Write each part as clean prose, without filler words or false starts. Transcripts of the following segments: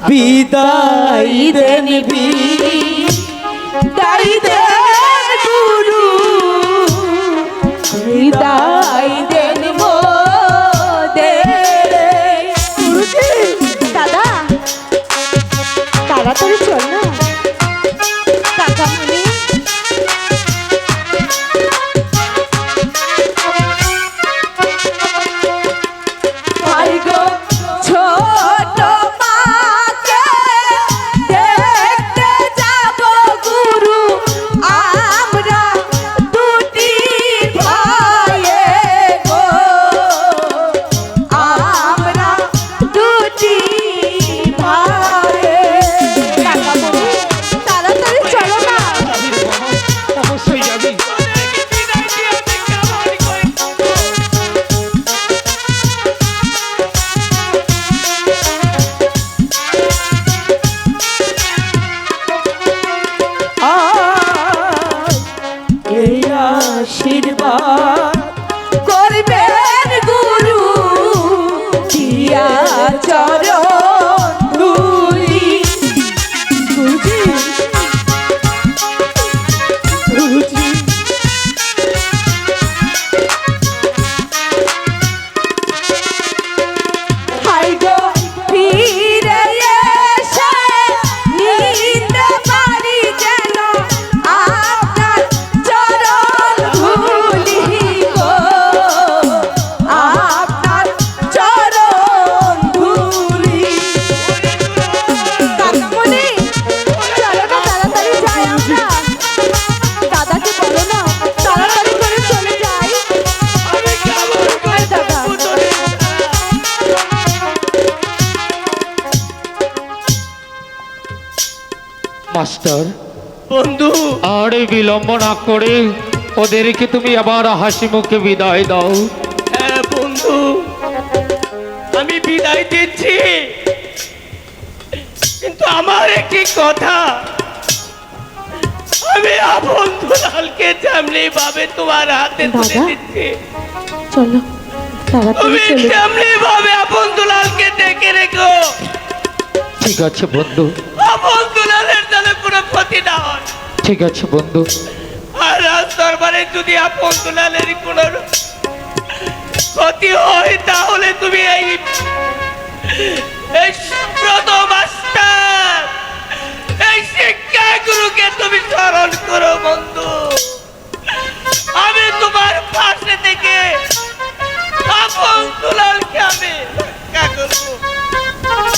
বিদায় দেন বিদায় দেন গুরু, বিদায় দেন মোদের। গুরুজি দাদা তাড়াতাড়ি চল না কাকামণি। ছোট মাকে দেখতে যাব গুরু, আমরা দুটি ভাইয়ে গো, আমরা দুটি ভাইয়ে। কাকামণি তাড়াতাড়ি চলো না। অবশ্যই যাবি। এই আশীর্বাদ করবেন গুরু, দিয়া চরণ ধুলি। গুরুজি গুরুজি হাই গো ফিরে এসে নিতে পারি যেন আপনার চরণ ধুলি গো, আপনার চরণ ধুলি। কাকামণি চলো না তাড়াতাড়ি যাই আমরা। দাদাকে বলো না তাড়াতাড়ি করে চলে যাই। দাদা মাস্টার, বন্ধু আর এই বিলম্ব না করে ওদেরকে তুমি আবার হাসি মুখে বিদায় দাও। হ্যাঁ বন্ধু, আমি বিদায় দিচ্ছি, কিন্তু আমার একটি কথা, আমি আপন দুলালকে যেমনি ভাবে তোমার হাতে তুলে দাদা? দিচ্ছি, চলো তাড়াতাড়ি তুমি চলে যাই। তেমনি ভাবে আপন দুলালকে ডেকে রেখো। ঠিক আছে বন্ধু, আপন দুলালের যেন কোনো ক্ষতি না হয়। ঠিক আছে বন্ধু। আর রাজ দরবারে যদি আপন দুলালের কোনো ক্ষতি হয়, তাহলে তুমি এই সুব্রত মাস্টার, এই শিক্ষা গুরুকে তুমি স্মরণ করো বন্ধু। আমি তোমার পাশে থেকে আপন দুলালকে আমি রক্ষা করবো।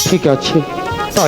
ঠিক আছে।